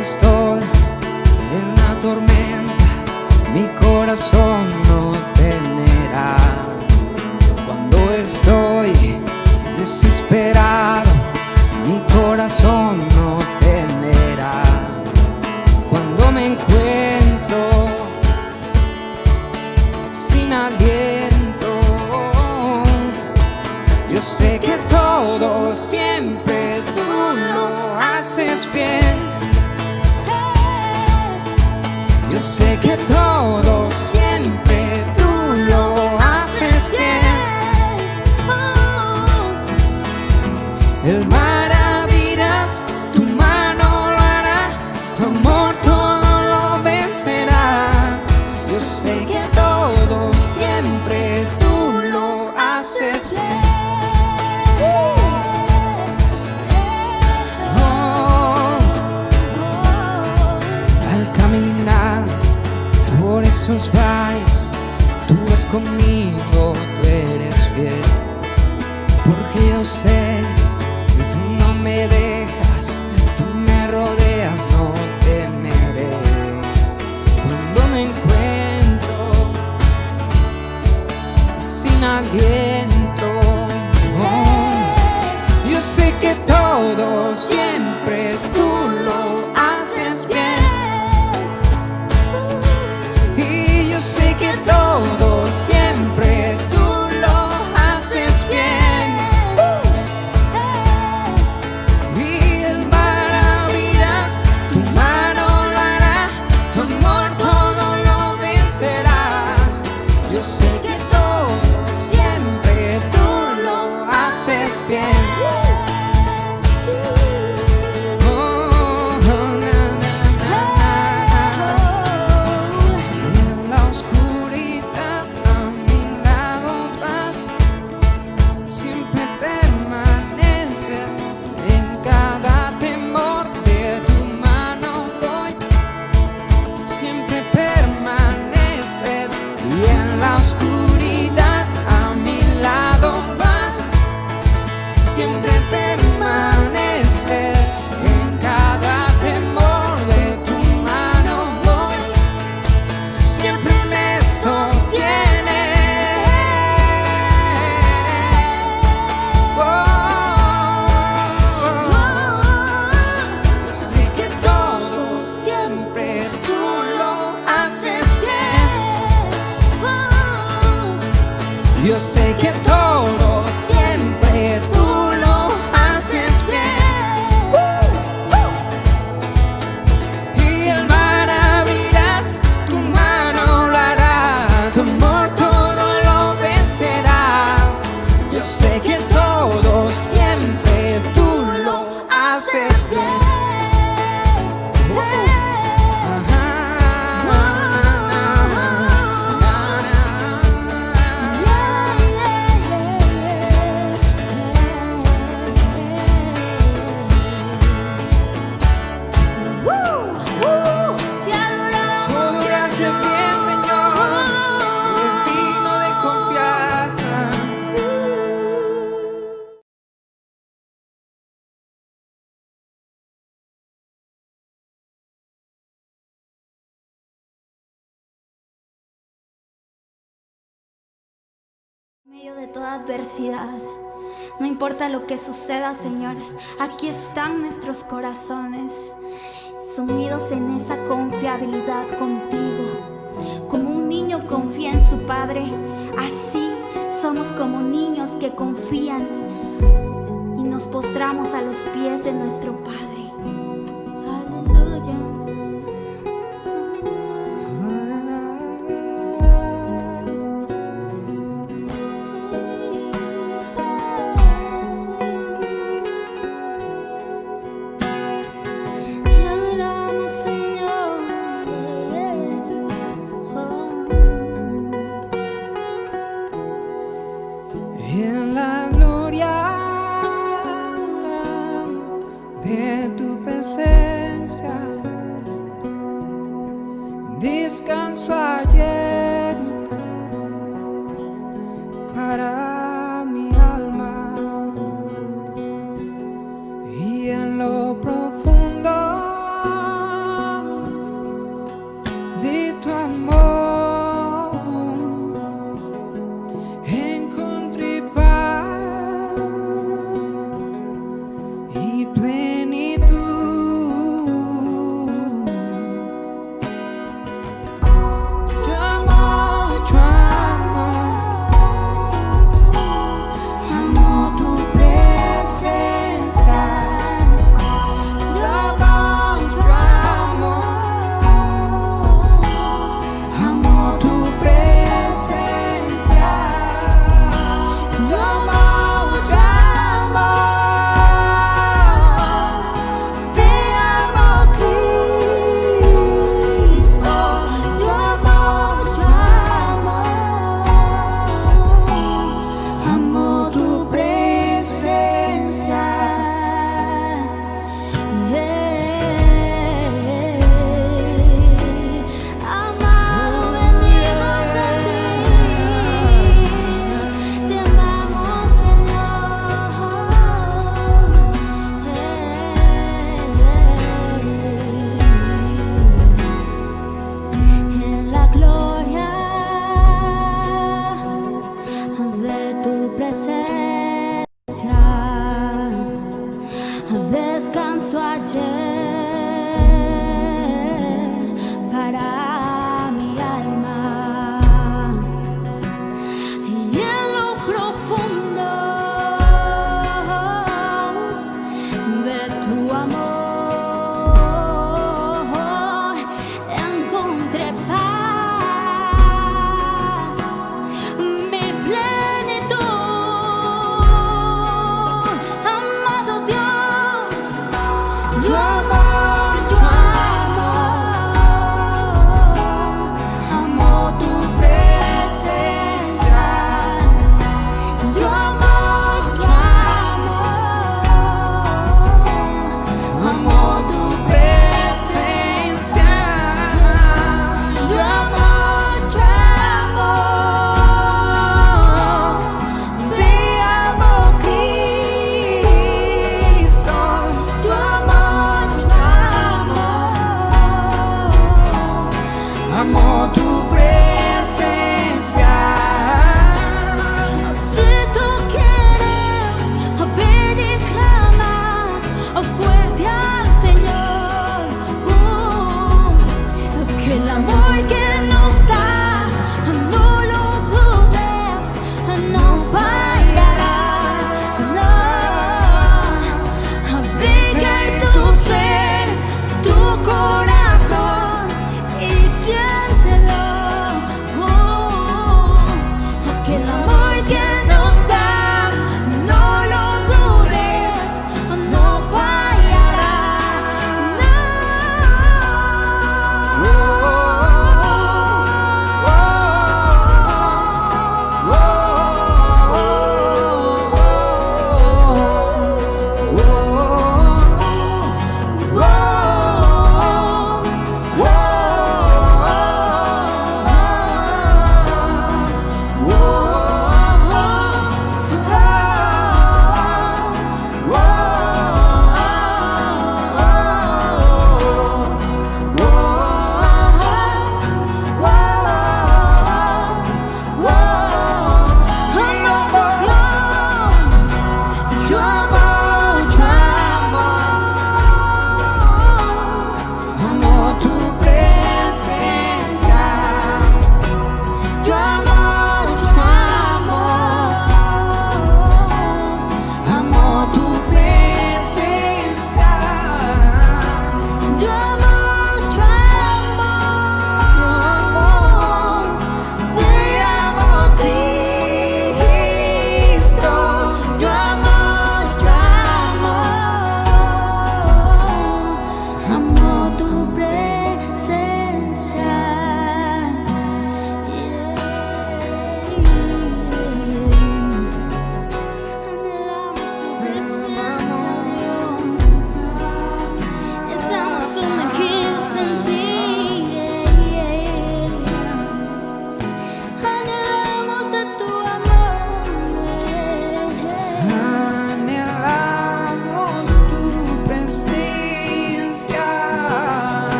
estoy en la tormenta, mi corazón no temerá. Cuando estoy desesperado, mi corazón no temerá. Cuando me encuentro sin aliento, yo sé que todo siempre tú lo haces bien. Yo sé que todo siempre tú lo haces bien. El maravillas, tu mano lo hará, tu amor todo lo vencerá. Yo sé que todo siempre tú lo haces bien. Al caminar por esos valles, tú vas conmigo, tú eres fiel. Porque yo sé que tú no me dejas, tú me rodeas, no temeré. Cuando me encuentro sin aliento, yo sé que todo siempre tú lo haces bien. Y yo sé que todo siempre tú lo haces bien. Y el maravillas, tu mano lo hará, tu amor todo lo vencerá. Yo sé que todo siempre tú lo haces bien. Siempre permaneces en cada temor, de tu mano voy, siempre me sostienes. Yo sé que todo siempre tú lo haces bien. Yo sé que todo siempre tú haces bien. Y el maravillas, tu mano lo hará, tu amor todo lo vencerá. Yo sé que todo siempre tú lo haces bien. Gracias bien, Señor, es digno de confianza. En medio de toda adversidad, no importa lo que suceda, Señor, aquí están nuestros corazones, sumidos en esa confiabilidad contigo. Como un niño confía en su padre, así somos como niños que confían y nos postramos a los pies de nuestro Padre. Aleluya. En la gloria de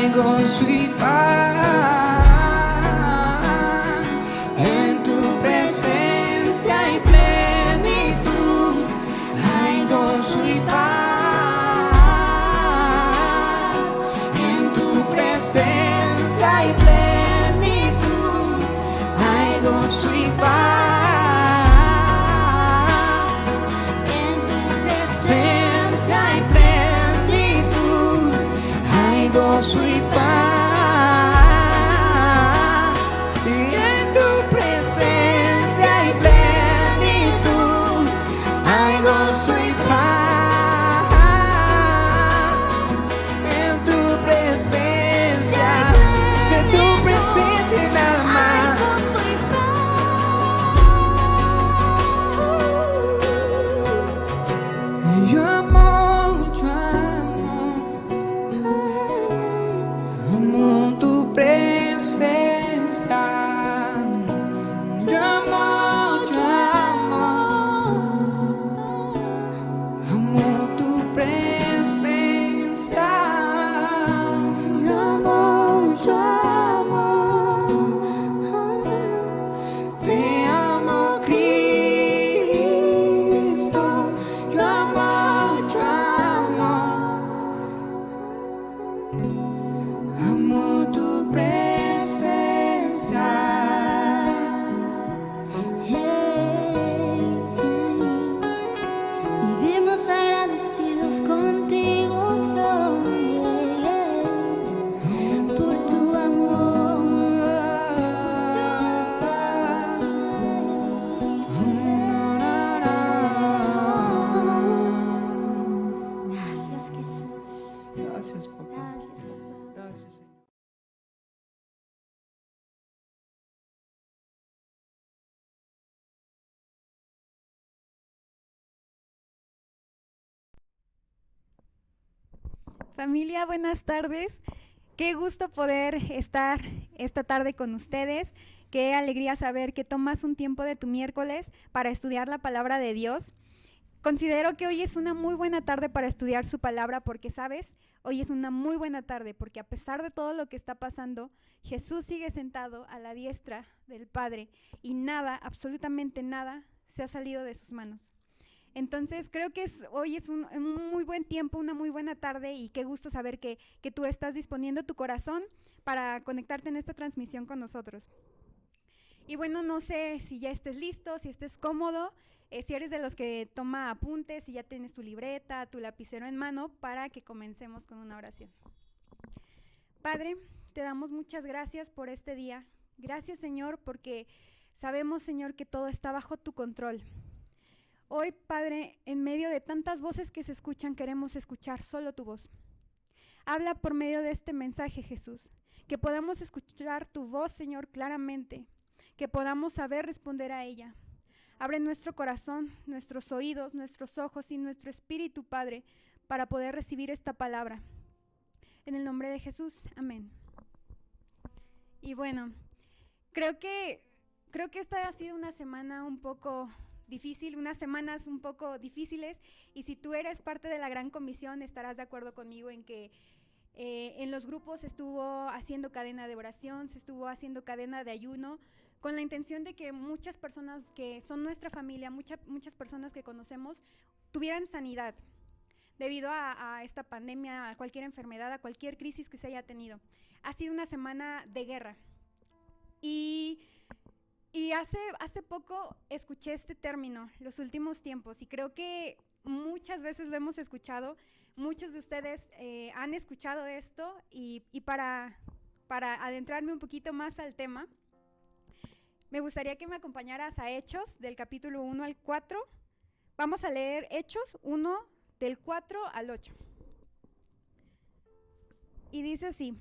hay gozo y paz. En tu presencia hay plenitud, hay gozo y paz. En tu presencia hay plenitud, hay gozo y paz. Gozo y paz, y en tu presencia hay plenitud, hay gozo y paz. En tu presencia y nada más. Yo amo. Amo tu presencia, yo amo, amo tu presencia, yo amo, te amo Cristo, yo amo. Amo tu presencia. Vivimos agradecidos contigo, Dios, por tu amor, Gracias, Jesús. Gracias, papá. Gracias, Señor. Familia, buenas tardes. Qué gusto poder estar esta tarde con ustedes. Qué alegría saber que tomas un tiempo de tu miércoles para estudiar la palabra de Dios. Considero que hoy es una muy buena tarde para estudiar su palabra porque, ¿sabes? Hoy es una muy buena tarde porque a pesar de todo lo que está pasando, Jesús sigue sentado a la diestra del Padre y nada, absolutamente nada, se ha salido de sus manos. Entonces creo que hoy es un muy buen tiempo, una muy buena tarde y qué gusto saber que tú estás disponiendo tu corazón para conectarte en esta transmisión con nosotros. Y bueno, no sé si ya estés listo, si estés cómodo, si eres de los que toma apuntes, si ya tienes tu libreta, tu lapicero en mano para que comencemos con una oración. Padre, te damos muchas gracias por este día. Gracias, Señor, porque sabemos, Señor, que todo está bajo tu control. Hoy, Padre, en medio de tantas voces que se escuchan, queremos escuchar solo tu voz. Habla por medio de este mensaje, Jesús, que podamos escuchar tu voz, Señor, claramente, que podamos saber responder a ella. Abre nuestro corazón, nuestros oídos, nuestros ojos y nuestro espíritu, Padre, para poder recibir esta palabra. En el nombre de Jesús, amén. Y bueno, creo que esta ha sido una semana un poco difícil, unas semanas un poco difíciles, y si tú eres parte de la Gran Comisión estarás de acuerdo conmigo en que en los grupos se estuvo haciendo cadena de oración, se estuvo haciendo cadena de ayuno, con la intención de que muchas personas que son nuestra familia, muchas personas que conocemos, tuvieran sanidad debido a esta pandemia, a cualquier enfermedad, a cualquier crisis que se haya tenido. Ha sido una semana de guerra. Y hace poco escuché este término, los últimos tiempos, y creo que muchas veces lo hemos escuchado, muchos de ustedes han escuchado esto, y para adentrarme un poquito más al tema, me gustaría que me acompañaras a Hechos, del capítulo 1 al 4. Vamos a leer Hechos 1, del 4 al 8. Y dice así: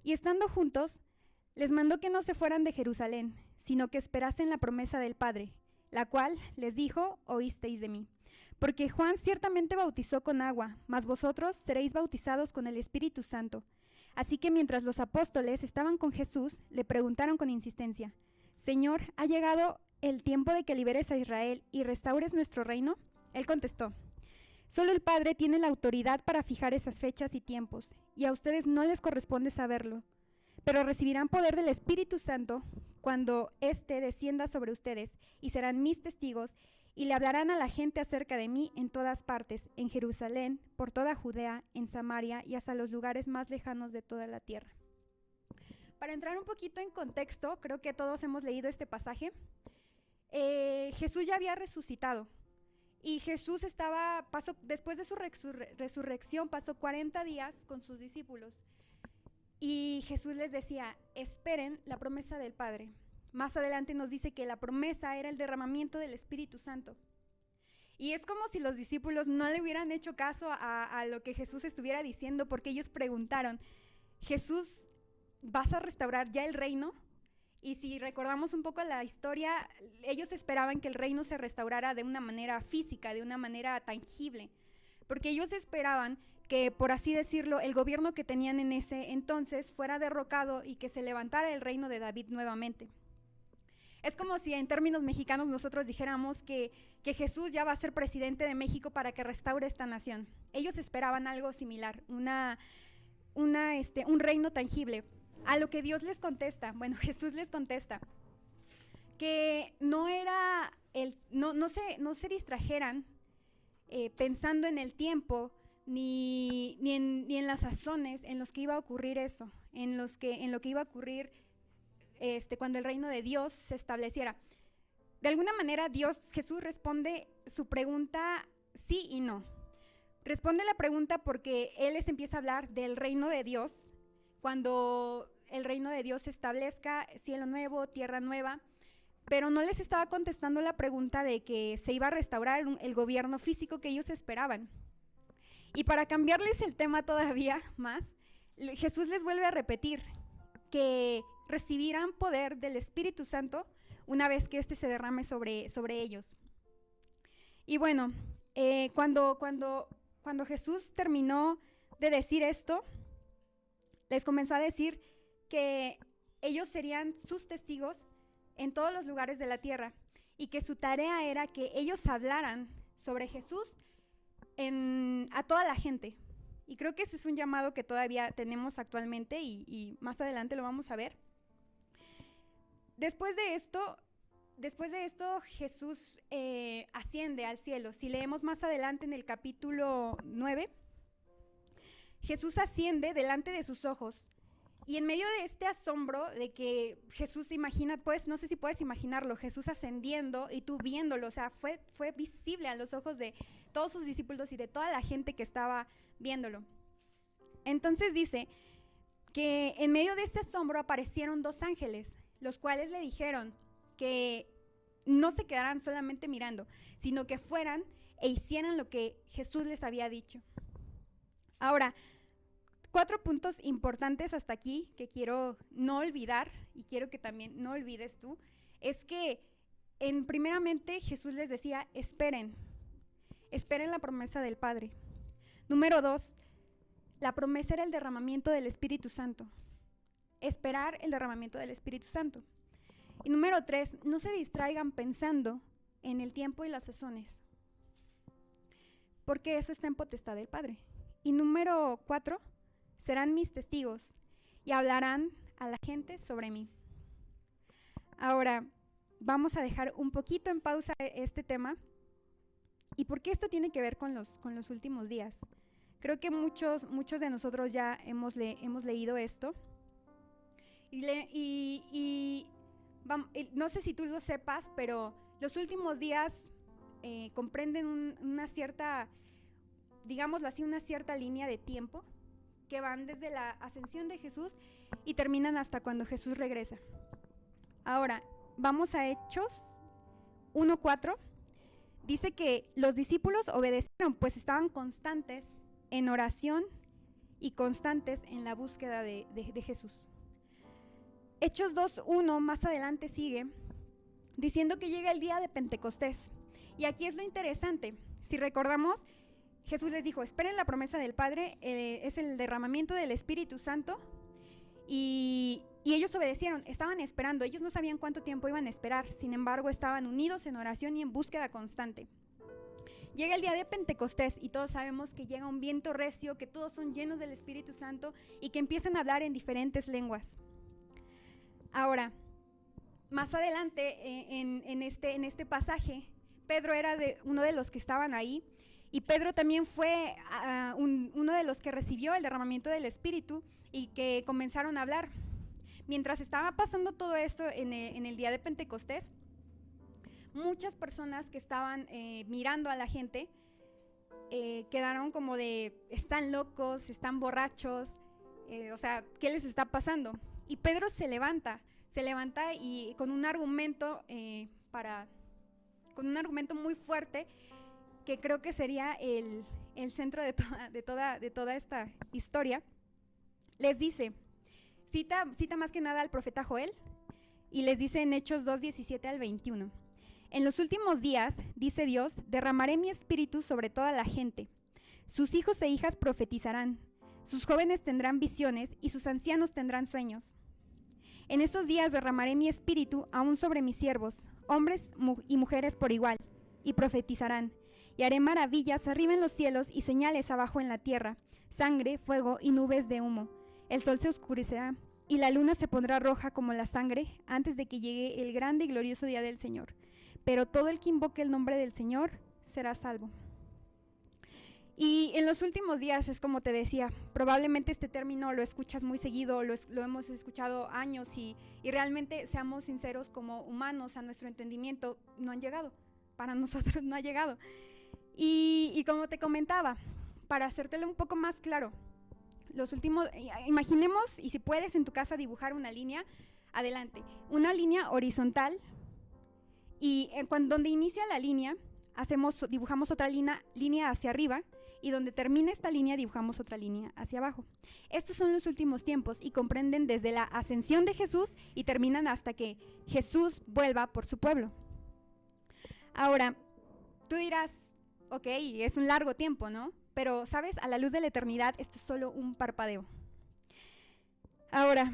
y estando juntos, les mandó que no se fueran de Jerusalén, sino que esperasen la promesa del Padre, la cual les dijo: oísteis de mí. Porque Juan ciertamente bautizó con agua, mas vosotros seréis bautizados con el Espíritu Santo. Así que mientras los apóstoles estaban con Jesús, le preguntaron con insistencia: Señor, ¿ha llegado el tiempo de que liberes a Israel y restaures nuestro reino? Él contestó: Solo el Padre tiene la autoridad para fijar esas fechas y tiempos, y a ustedes no les corresponde saberlo. Pero recibirán poder del Espíritu Santo cuando éste descienda sobre ustedes, y serán mis testigos, y le hablarán a la gente acerca de mí en todas partes, en Jerusalén, por toda Judea, en Samaria y hasta los lugares más lejanos de toda la tierra. Para entrar un poquito en contexto, creo que todos hemos leído este pasaje. Jesús ya había resucitado y Jesús después de su resurrección, pasó 40 días con sus discípulos y Jesús les decía, esperen la promesa del Padre. Más adelante nos dice que la promesa era el derramamiento del Espíritu Santo. Y es como si los discípulos no le hubieran hecho caso a lo que Jesús estuviera diciendo, porque ellos preguntaron, Jesús, ¿vas a restaurar ya el reino? Y si recordamos un poco la historia, ellos esperaban que el reino se restaurara de una manera física, de una manera tangible, porque ellos esperaban que, por así decirlo, el gobierno que tenían en ese entonces fuera derrocado y que se levantara el reino de David nuevamente. Es como si en términos mexicanos nosotros dijéramos que Jesús ya va a ser presidente de México para que restaure esta nación. Ellos esperaban algo similar, un reino tangible. A lo que Dios les contesta, Jesús les contesta, que no se distrajeran pensando en el tiempo ni en las sazones en los que iba a ocurrir eso, en lo que iba a ocurrir cuando el reino de Dios se estableciera. De alguna manera Jesús responde su pregunta sí y no. Responde la pregunta porque Él les empieza a hablar del reino de Dios, cuando el reino de Dios se establezca, cielo nuevo, tierra nueva, pero no les estaba contestando la pregunta de que se iba a restaurar el gobierno físico que ellos esperaban. Y para cambiarles el tema todavía más, Jesús les vuelve a repetir que recibirán poder del Espíritu Santo una vez que éste se derrame sobre ellos. Y bueno, cuando Jesús terminó de decir esto, les comenzó a decir que ellos serían sus testigos en todos los lugares de la tierra y que su tarea era que ellos hablaran sobre Jesús a toda la gente. Y creo que ese es un llamado que todavía tenemos actualmente y más adelante lo vamos a ver. Después de esto Jesús asciende al cielo. Si leemos más adelante en el capítulo 9, Jesús asciende delante de sus ojos. Y en medio de este asombro de que Jesús no sé si puedes imaginarlo, Jesús ascendiendo y tú viéndolo, o sea, fue visible a los ojos de todos sus discípulos y de toda la gente que estaba viéndolo. Entonces dice que en medio de este asombro aparecieron 2 ángeles, los cuales le dijeron que no se quedaran solamente mirando, sino que fueran e hicieran lo que Jesús les había dicho. Ahora, 4 puntos importantes hasta aquí que quiero no olvidar y quiero que también no olvides tú, es que primeramente Jesús les decía, esperen la promesa del Padre. Número 2, la promesa era el derramamiento del Espíritu Santo. Esperar el derramamiento del Espíritu Santo. Y número 3, no se distraigan pensando en el tiempo y las sazones, porque eso está en potestad del Padre. Y número 4, serán mis testigos y hablarán a la gente sobre mí. Ahora, vamos a dejar un poquito en pausa este tema. ¿Y por qué esto tiene que ver con los últimos días? Creo que muchos de nosotros ya hemos leído esto. No sé si tú lo sepas, pero los últimos días comprenden una cierta, digámoslo así, una cierta línea de tiempo que van desde la ascensión de Jesús y terminan hasta cuando Jesús regresa. Ahora, vamos a Hechos 1:4. Dice que los discípulos obedecieron, pues estaban constantes en oración y constantes en la búsqueda de Jesús. Hechos 2:1 más adelante sigue diciendo que llega el día de Pentecostés. Y aquí es lo interesante. Si recordamos, Jesús les dijo, esperen la promesa del Padre, es el derramamiento del Espíritu Santo. Y ellos obedecieron, estaban esperando. Ellos no sabían cuánto tiempo iban a esperar. Sin embargo, estaban unidos en oración y en búsqueda constante. Llega el día de Pentecostés y todos sabemos que llega un viento recio, que todos son llenos del Espíritu Santo y que empiezan a hablar en diferentes lenguas. Ahora, más adelante en este pasaje, Pedro era uno de los que estaban ahí, y Pedro también fue uno de los que recibió el derramamiento del Espíritu y que comenzaron a hablar. Mientras estaba pasando todo esto en el día de Pentecostés, muchas personas que estaban mirando a la gente quedaron como de, están locos, están borrachos, o sea, ¿qué les está pasando? Y Pedro se levanta y con un argumento muy fuerte, que creo que sería el centro de toda esta historia, les dice, cita más que nada al profeta Joel, y les dice en Hechos 2:17 al 21, en los últimos días, dice Dios, derramaré mi espíritu sobre toda la gente. Sus hijos e hijas profetizarán, sus jóvenes tendrán visiones y sus ancianos tendrán sueños. En esos días derramaré mi espíritu aún sobre mis siervos, hombres y mujeres por igual, y profetizarán, y haré maravillas arriba en los cielos y señales abajo en la tierra, sangre, fuego y nubes de humo. El sol se oscurecerá, y la luna se pondrá roja como la sangre antes de que llegue el grande y glorioso día del Señor. Pero todo el que invoque el nombre del Señor será salvo. Y en los últimos días, es como te decía, probablemente este término lo escuchas muy seguido, lo hemos escuchado años y realmente, seamos sinceros, como humanos, a nuestro entendimiento no han llegado. Para nosotros no ha llegado. Y como te comentaba, para hacértelo un poco más claro, imaginemos, y si puedes en tu casa dibujar una línea, adelante, una línea horizontal, y donde inicia la línea, dibujamos otra línea hacia arriba, y donde termina esta línea dibujamos otra línea hacia abajo. Estos son los últimos tiempos y comprenden desde la ascensión de Jesús y terminan hasta que Jesús vuelva por su pueblo. Ahora, tú dirás, ok, es un largo tiempo, ¿no? Pero, ¿sabes? A la luz de la eternidad, esto es solo un parpadeo. Ahora,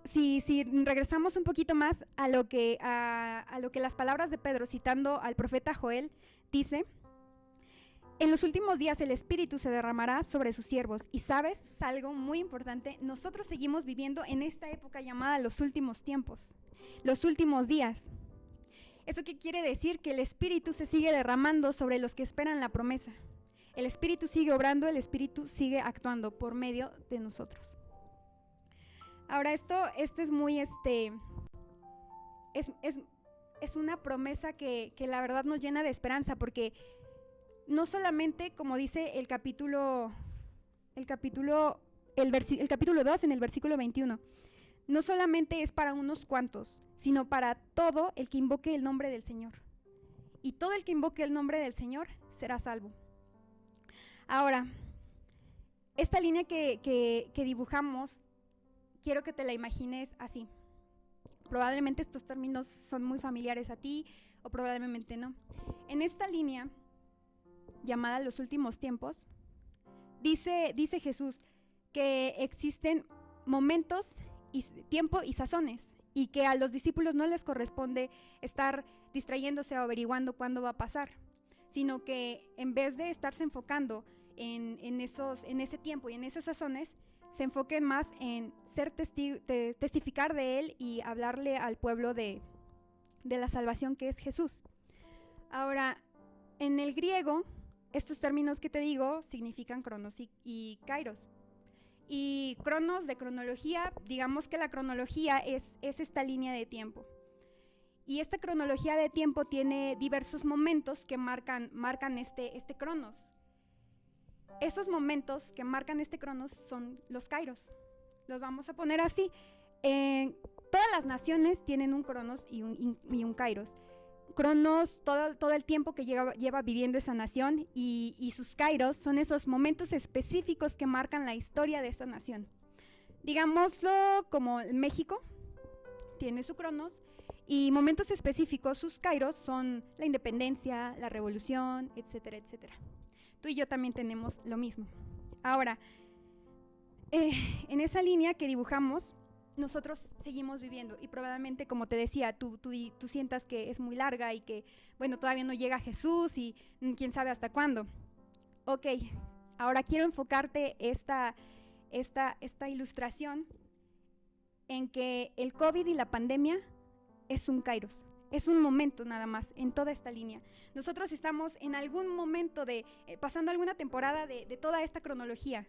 si regresamos un poquito más a lo que las palabras de Pedro, citando al profeta Joel, dice, en los últimos días el Espíritu se derramará sobre sus siervos. Y ¿sabes? Algo muy importante, nosotros seguimos viviendo en esta época llamada los últimos tiempos, los últimos días. ¿Eso qué quiere decir? Que el Espíritu se sigue derramando sobre los que esperan la promesa. El Espíritu sigue obrando, el Espíritu sigue actuando por medio de nosotros. Ahora, esto es muy, es una promesa que la verdad nos llena de esperanza, porque no solamente, como dice el capítulo 2 en el versículo 21, no solamente es para unos cuantos, sino para todo el que invoque el nombre del Señor. Y todo el que invoque el nombre del Señor será salvo. Ahora, esta línea que dibujamos, quiero que te la imagines así. Probablemente estos términos son muy familiares a ti, o probablemente no. En esta línea, llamada los últimos tiempos, dice Jesús que existen momentos, tiempo y sazones, y que a los discípulos no les corresponde estar distrayéndose o averiguando cuándo va a pasar, sino que en vez de estarse enfocando en ese tiempo y en esas sazones, se enfoquen más en testificar de Él y hablarle al pueblo de la salvación que es Jesús. Ahora, en el griego, estos términos que te digo significan cronos y kairos. Y cronos, de cronología, digamos que la cronología es esta línea de tiempo. Y esta cronología de tiempo tiene diversos momentos que marcan este cronos. Esos momentos que marcan este cronos son los kairos. Los vamos a poner así. Todas las naciones tienen un cronos y un kairos. Cronos, todo el tiempo que lleva viviendo esa nación, y sus kairos son esos momentos específicos que marcan la historia de esa nación. Digámoslo como México tiene su cronos, y momentos específicos, sus kairos, son la independencia, la revolución, etcétera, etcétera. Tú y yo también tenemos lo mismo. Ahora, en esa línea que dibujamos, nosotros seguimos viviendo y probablemente, como te decía, tú sientas que es muy larga y que, bueno, todavía no llega Jesús y quién sabe hasta cuándo. Ok, ahora quiero enfocarte esta ilustración en que el COVID y la pandemia es un kairos, es un momento nada más en toda esta línea. Nosotros estamos en algún momento pasando alguna temporada de toda esta cronología.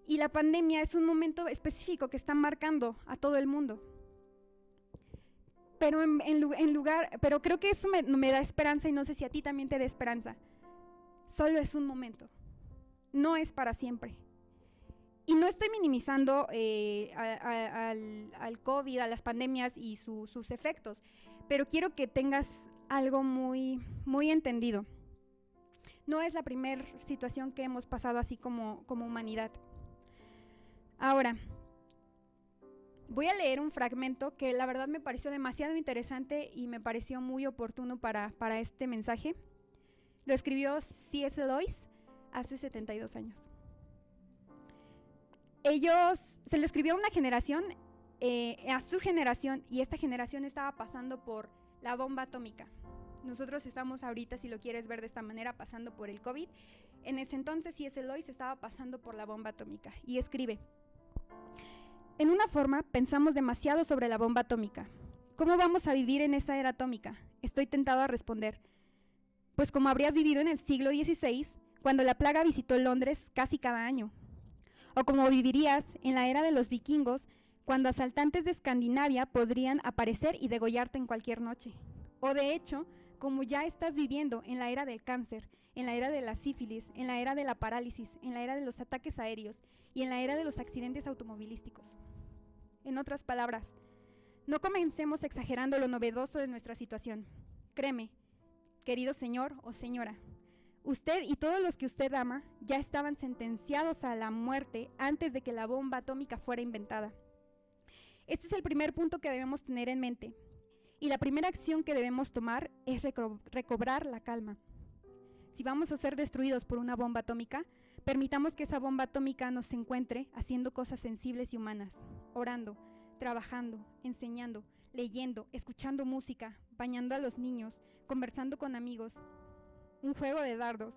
Y la pandemia es un momento específico que está marcando a todo el mundo. Pero creo que eso me da esperanza y no sé si a ti también te da esperanza. Solo es un momento, no es para siempre. Y no estoy minimizando al COVID, a las pandemias y sus efectos, pero quiero que tengas algo muy, muy entendido. No es la primera situación que hemos pasado así como humanidad. Ahora, voy a leer un fragmento que la verdad me pareció demasiado interesante y me pareció muy oportuno para este mensaje. Lo escribió C.S. Lewis hace 72 años. Se lo escribió a una generación, a su generación, y esta generación estaba pasando por la bomba atómica. Nosotros estamos ahorita, si lo quieres ver de esta manera, pasando por el COVID. En ese entonces C.S. Lewis estaba pasando por la bomba atómica y escribe: en una forma, pensamos demasiado sobre la bomba atómica. ¿Cómo vamos a vivir en esa era atómica? Estoy tentado a responder: pues como habrías vivido en el siglo XVI, cuando la plaga visitó Londres casi cada año. O como vivirías en la era de los vikingos, cuando asaltantes de Escandinavia podrían aparecer y degollarte en cualquier noche. O de hecho, como ya estás viviendo en la era del cáncer, en la era de la sífilis, en la era de la parálisis, en la era de los ataques aéreos y en la era de los accidentes automovilísticos. En otras palabras, no comencemos exagerando lo novedoso de nuestra situación. Créeme, querido señor o señora, usted y todos los que usted ama ya estaban sentenciados a la muerte antes de que la bomba atómica fuera inventada. Este es el primer punto que debemos tener en mente. Y la primera acción que debemos tomar es recobrar la calma. Si vamos a ser destruidos por una bomba atómica, permitamos que esa bomba atómica nos encuentre haciendo cosas sensibles y humanas, orando, trabajando, enseñando, leyendo, escuchando música, bañando a los niños, conversando con amigos, un juego de dardos,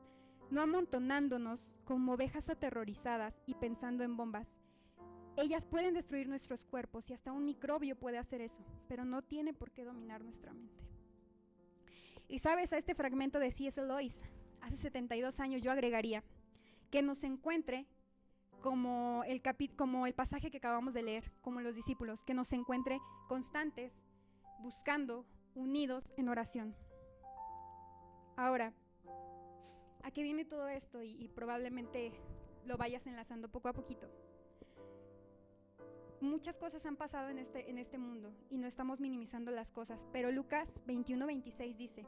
no amontonándonos como ovejas aterrorizadas y pensando en bombas. Ellas pueden destruir nuestros cuerpos y hasta un microbio puede hacer eso, pero no tiene por qué dominar nuestra mente. Y sabes, a este fragmento de C.S. Lewis, hace 72 años yo agregaría que nos encuentre como el pasaje que acabamos de leer, como los discípulos, que nos encuentre constantes, buscando, unidos en oración. Ahora, ¿a qué viene todo esto? Y probablemente lo vayas enlazando poco a poquito. Muchas cosas han pasado en este mundo y no estamos minimizando las cosas, pero Lucas 21:26 dice: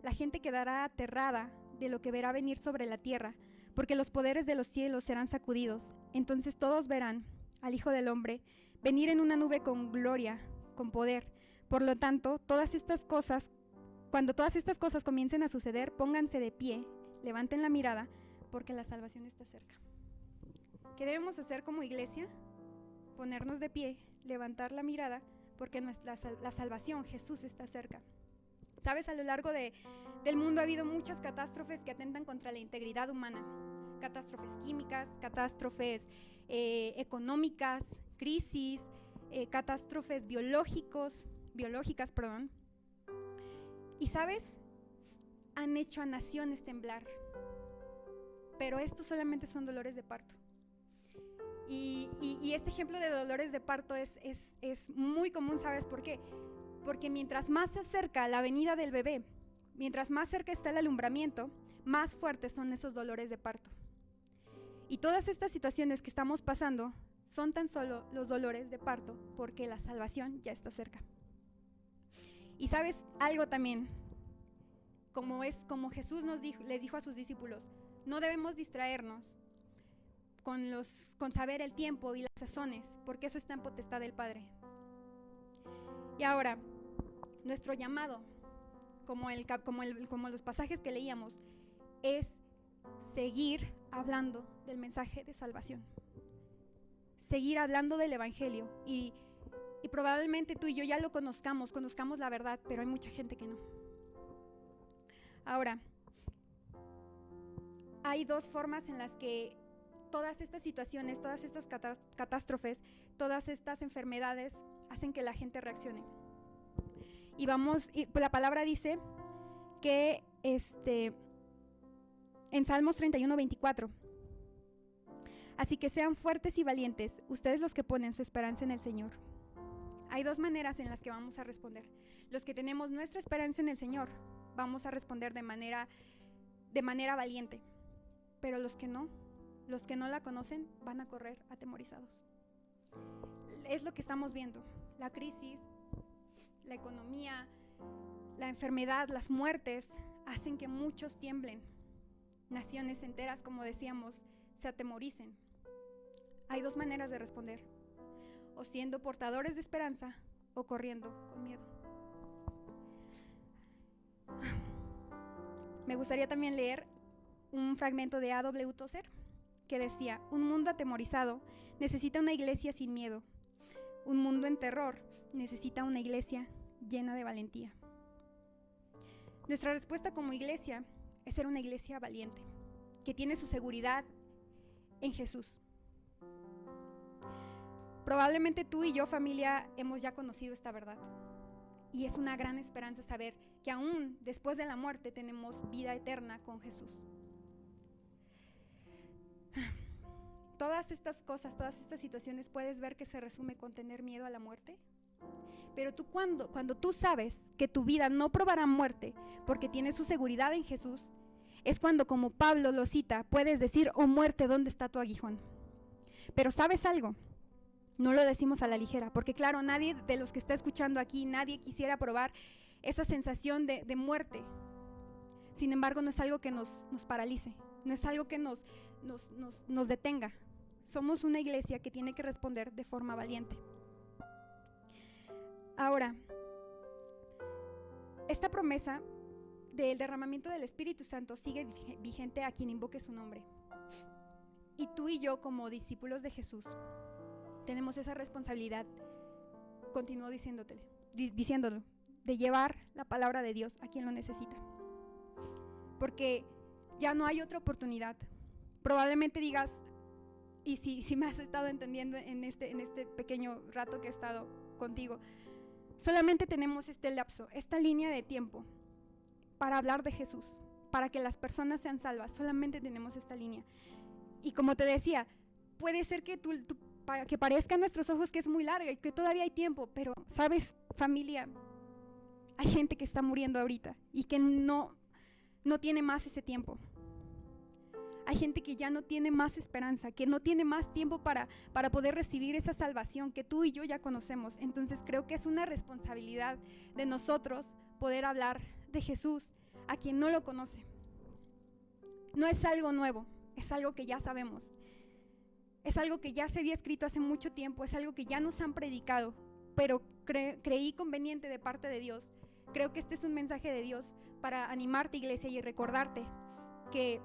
la gente quedará aterrada de lo que verá venir sobre la tierra, porque los poderes de los cielos serán sacudidos. Entonces todos verán al Hijo del Hombre venir en una nube con gloria, con poder. Por lo tanto, cuando todas estas cosas comiencen a suceder, pónganse de pie, levanten la mirada, porque la salvación está cerca. ¿Qué debemos hacer como iglesia? Ponernos de pie, levantar la mirada, porque la salvación, Jesús, está cerca. Sabes, a lo largo del mundo ha habido muchas catástrofes que atentan contra la integridad humana. Catástrofes químicas, catástrofes económicas, crisis, catástrofes biológicas. Y sabes, han hecho a naciones temblar. Pero estos solamente son dolores de parto. Y este ejemplo de dolores de parto es muy común, ¿sabes por qué? Porque mientras más se acerca la venida del bebé, mientras más cerca está el alumbramiento, más fuertes son esos dolores de parto. Y todas estas situaciones que estamos pasando son tan solo los dolores de parto porque la salvación ya está cerca. Y sabes algo también, como Jesús les dijo a sus discípulos, no debemos distraernos con saber el tiempo y las sazones, porque eso está en potestad del Padre. Y ahora, nuestro llamado, como los pasajes que leíamos, es seguir hablando del mensaje de salvación. seguir hablando del Evangelio y probablemente tú y yo ya lo conozcamos la verdad, pero hay mucha gente que no. Ahora, hay dos formas en las que todas estas situaciones, todas estas catástrofes, todas estas enfermedades hacen que la gente reaccione. Y la palabra dice que en Salmos 31:24, así que sean fuertes y valientes, ustedes los que ponen su esperanza en el Señor. Hay dos maneras en las que vamos a responder. Los que tenemos nuestra esperanza en el Señor, vamos a responder de manera valiente. Pero los que no la conocen, van a correr atemorizados. Es lo que estamos viendo. La crisis, la economía, la enfermedad, las muertes, hacen que muchos tiemblen. Naciones enteras, como decíamos, se atemoricen. Hay dos maneras de responder: o siendo portadores de esperanza o corriendo con miedo. Me gustaría también leer un fragmento de A.W. Tozer que decía: un mundo atemorizado necesita una iglesia sin miedo. Un mundo en terror necesita una iglesia llena de valentía. Nuestra respuesta como iglesia es ser una iglesia valiente, que tiene su seguridad en Jesús. Probablemente tú y yo, familia, hemos ya conocido esta verdad. Y es una gran esperanza saber que aún después de la muerte tenemos vida eterna con Jesús. Todas estas cosas, todas estas situaciones, puedes ver que se resume con tener miedo a la muerte. Pero tú cuando tú sabes que tu vida no probará muerte porque tienes su seguridad en Jesús, es cuando, como Pablo lo cita, puedes decir: oh muerte, ¿dónde está tu aguijón? Pero ¿sabes algo? No lo decimos a la ligera, porque claro, nadie de los que está escuchando aquí, nadie quisiera probar esa sensación de muerte. Sin embargo, no es algo que nos paralice, no es algo que nos detenga. Somos una iglesia que tiene que responder de forma valiente. Ahora, esta promesa del derramamiento del Espíritu Santo sigue vigente a quien invoque su nombre. Y tú y yo, como discípulos de Jesús, tenemos esa responsabilidad, continúo diciéndolo, de llevar la palabra de Dios a quien lo necesita. Porque ya no hay otra oportunidad. Probablemente digas, y si me has estado entendiendo en este pequeño rato que he estado contigo, solamente tenemos este lapso, esta línea de tiempo para hablar de Jesús, para que las personas sean salvas. Solamente tenemos esta línea. Y como te decía, puede ser que para que parezca a nuestros ojos que es muy larga y que todavía hay tiempo, pero ¿sabes, familia? Hay gente que está muriendo ahorita y que no tiene más ese tiempo. Hay gente que ya no tiene más esperanza, que no tiene más tiempo para poder recibir esa salvación que tú y yo ya conocemos. Entonces creo que es una responsabilidad de nosotros poder hablar de Jesús a quien no lo conoce. No es algo nuevo, es algo que ya sabemos. Es algo que ya se había escrito hace mucho tiempo, es algo que ya nos han predicado, pero creí conveniente de parte de Dios. Creo que este es un mensaje de Dios para animarte, iglesia, y recordarte que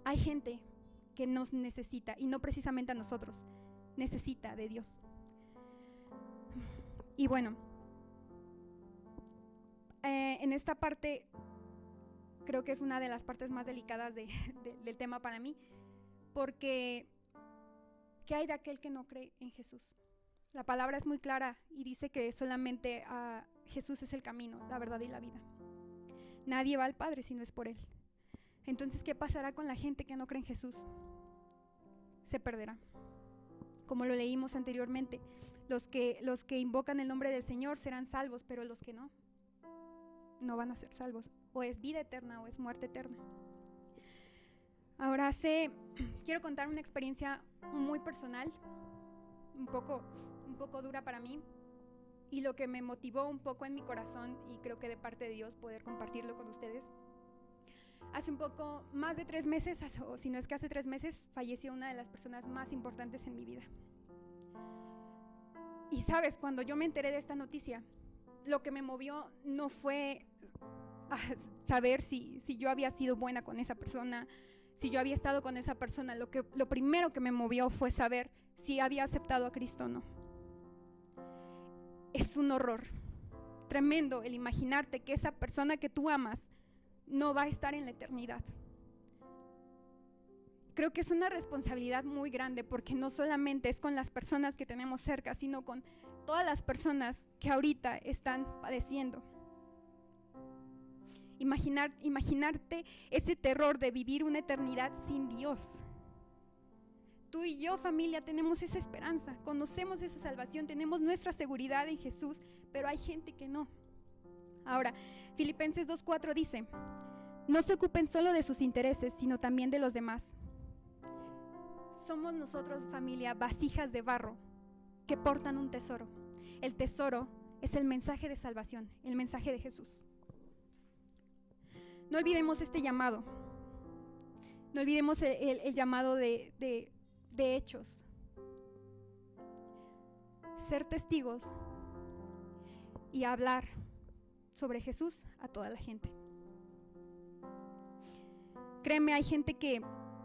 hay gente que nos necesita, y no precisamente a nosotros, necesita de Dios. Y bueno, en esta parte creo que es una de las partes más delicadas del tema para mí, porque ¿qué hay de aquel que no cree en Jesús? La palabra es muy clara y dice que solamente Jesús es el camino, la verdad y la vida. Nadie va al Padre si no es por Él. Entonces, ¿qué pasará con la gente que no cree en Jesús? Se perderá. Como lo leímos anteriormente, los que invocan el nombre del Señor serán salvos, pero los que no van a ser salvos. O es vida eterna o es muerte eterna. Ahora quiero contar una experiencia muy personal, un poco dura para mí, y lo que me motivó un poco en mi corazón, y creo que de parte de Dios poder compartirlo con ustedes. Hace un poco, más de 3 meses, o si no es que hace 3 meses, falleció una de las personas más importantes en mi vida. Y sabes, cuando yo me enteré de esta noticia, lo que me movió no fue saber si yo había sido buena con esa persona, si yo había estado con esa persona. Lo primero que me movió fue saber si había aceptado a Cristo o no. Es un horror tremendo el imaginarte que esa persona que tú amas no va a estar en la eternidad. Creo que es una responsabilidad muy grande, porque no solamente es con las personas que tenemos cerca, sino con todas las personas que ahorita están padeciendo. Imaginarte ese terror de vivir una eternidad sin Dios. Tú y yo, familia, tenemos esa esperanza, conocemos esa salvación, tenemos nuestra seguridad en Jesús, pero hay gente que no. Ahora, Filipenses 2:4 dice: no se ocupen solo de sus intereses, sino también de los demás. Somos nosotros, familia, vasijas de barro que portan un tesoro. El tesoro es el mensaje de salvación, el mensaje de Jesús. No olvidemos este llamado. No olvidemos el llamado de Hechos. Ser testigos y hablar sobre Jesús a toda la gente. Créeme, hay gente que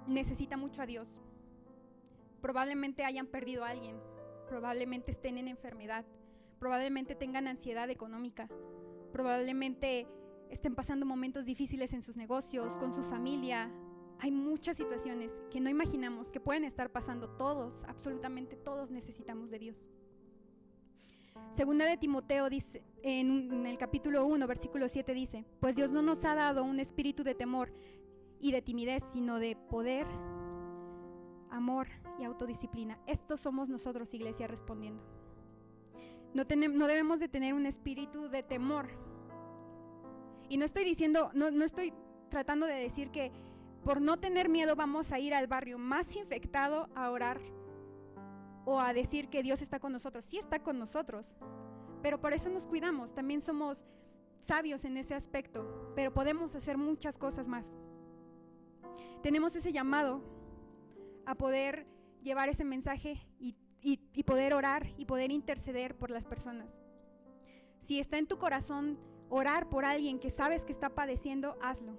necesita mucho a Dios. Probablemente hayan perdido a alguien, probablemente estén en enfermedad, probablemente tengan ansiedad económica, probablemente estén pasando momentos difíciles en sus negocios, con su familia. Hay muchas situaciones que no imaginamos que pueden estar pasando. Todos, absolutamente todos necesitamos de Dios. Segunda de Timoteo dice, en el capítulo 1, versículo 7 dice: pues Dios no nos ha dado un espíritu de temor y de timidez, sino de poder, amor y autodisciplina. Estos somos nosotros, iglesia, respondiendo. No debemos de tener un espíritu de temor. Y no estoy diciendo, no estoy tratando de decir que por no tener miedo vamos a ir al barrio más infectado a orar o a decir que Dios está con nosotros. Sí está con nosotros, pero por eso nos cuidamos. También somos sabios en ese aspecto, pero podemos hacer muchas cosas más. Tenemos ese llamado a poder llevar ese mensaje y poder orar y poder interceder por las personas. Si está en tu corazón orar por alguien que sabes que está padeciendo, hazlo.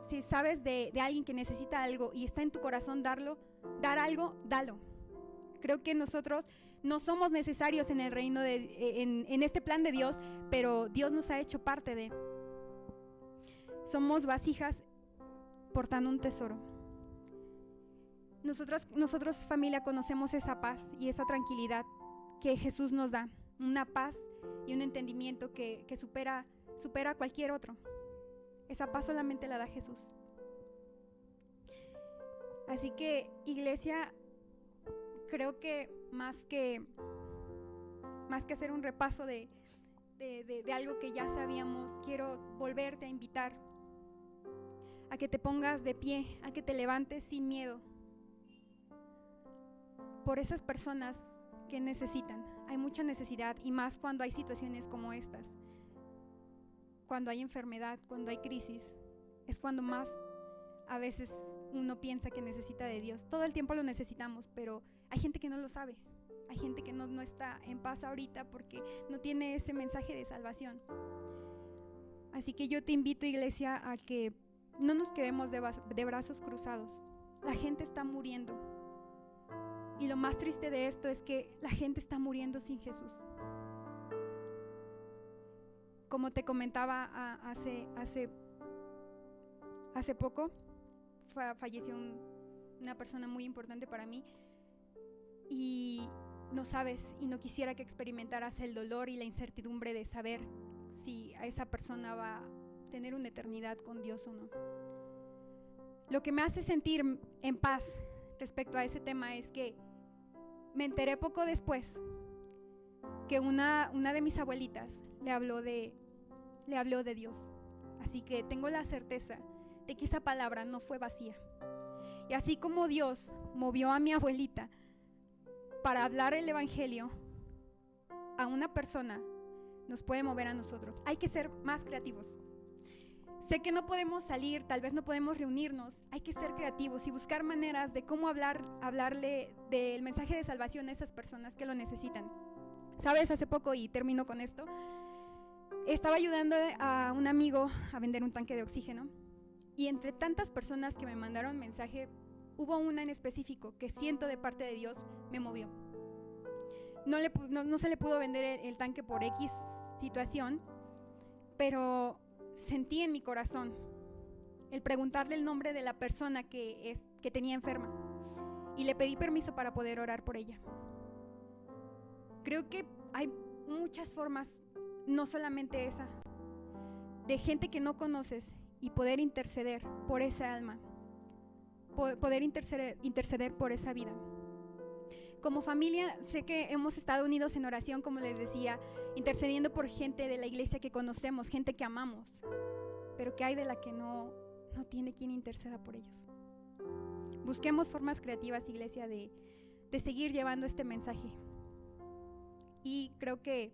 Si sabes de alguien que necesita algo y está en tu corazón dar algo, dalo. Creo que nosotros no somos necesarios en el reino en este plan de Dios, pero Dios nos ha hecho parte de. Somos vasijas portando un tesoro. Nosotros, familia, conocemos esa paz y esa tranquilidad que Jesús nos da. Una paz y un entendimiento que supera a cualquier otro. Esa paz solamente la da Jesús. Así que, iglesia, creo que más que hacer un repaso de algo que ya sabíamos, quiero volverte a invitar a que te pongas de pie, a que te levantes sin miedo por esas personas que necesitan. Hay mucha necesidad, y más cuando hay situaciones como estas. Cuando hay enfermedad, cuando hay crisis, es cuando más a veces uno piensa que necesita de Dios. Todo el tiempo lo necesitamos, pero hay gente que no lo sabe. Hay gente que no está en paz ahorita porque no tiene ese mensaje de salvación. Así que yo te invito, iglesia, a que no nos quedemos de brazos cruzados. La gente está muriendo. Y lo más triste de esto es que la gente está muriendo sin Jesús. Como te comentaba hace poco, falleció una persona muy importante para mí, y no sabes y no quisiera que experimentaras el dolor y la incertidumbre de saber si a esa persona va a tener una eternidad con Dios o no. Lo que me hace sentir en paz respecto a ese tema es que me enteré poco después que una de mis abuelitas le habló de Dios. Así que tengo la certeza de que esa palabra no fue vacía. Y así como Dios movió a mi abuelita para hablar el evangelio a una persona, nos puede mover a nosotros. Hay que ser más creativos. Sé que no podemos salir, tal vez no podemos reunirnos. Hay que ser creativos y buscar maneras de cómo hablarle del mensaje de salvación a esas personas que lo necesitan. ¿Sabes? Hace poco, y termino con esto, estaba ayudando a un amigo a vender un tanque de oxígeno, y entre tantas personas que me mandaron mensaje hubo una en específico que siento de parte de Dios me movió. No se le pudo vender el tanque por X situación, pero sentí en mi corazón el preguntarle el nombre de la persona que tenía enferma, y le pedí permiso para poder orar por ella. Creo que hay muchas formas, no solamente esa, de gente que no conoces y poder interceder por esa alma, poder interceder por esa vida. Como familia, sé que hemos estado unidos en oración, como les decía, intercediendo por gente de la iglesia que conocemos, gente que amamos, pero que hay de la que no tiene quien interceda por ellos. Busquemos formas creativas, iglesia, de seguir llevando este mensaje. Y creo que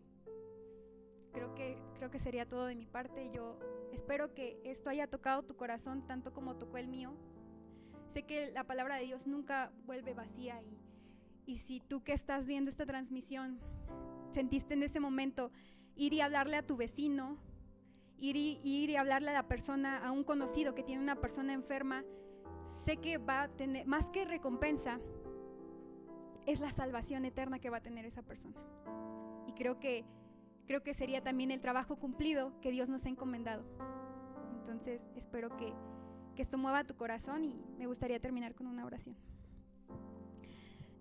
sería todo de mi parte. Yo espero que esto haya tocado tu corazón tanto como tocó el mío. Sé que la palabra de Dios nunca vuelve vacía, y si tú que estás viendo esta transmisión sentiste en ese momento ir y hablarle a tu vecino, ir y hablarle a la persona, a un conocido que tiene una persona enferma, sé que va a tener, más que recompensa, es la salvación eterna que va a tener esa persona. Y creo que sería también el trabajo cumplido que Dios nos ha encomendado. Entonces espero que esto mueva tu corazón, y me gustaría terminar con una oración.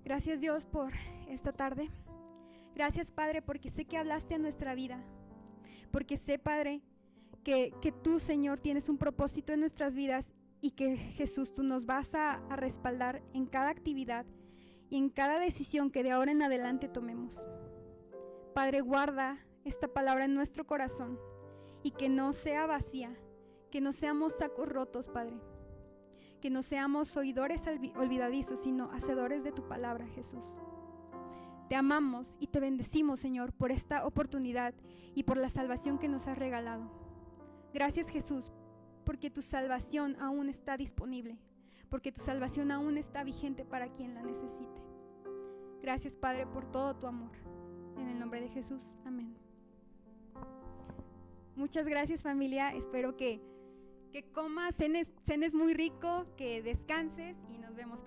Gracias, Dios, por esta tarde. Gracias, Padre, porque sé que hablaste a nuestra vida, porque sé, Padre, que tú, Señor, tienes un propósito en nuestras vidas, y que, Jesús, tú nos vas a respaldar en cada actividad y en cada decisión que de ahora en adelante tomemos. Padre, guarda esta palabra en nuestro corazón, y que no sea vacía, que no seamos sacos rotos, Padre, que no seamos oidores olvidadizos, sino hacedores de tu palabra, Jesús. Te amamos y te bendecimos, Señor, por esta oportunidad y por la salvación que nos has regalado. Gracias, Jesús, porque tu salvación aún está disponible, porque tu salvación aún está vigente para quien la necesite. Gracias, Padre, por todo tu amor. En el nombre de Jesús, amén. Muchas gracias, familia. Espero que comas, cenes muy rico, que descanses, y nos vemos.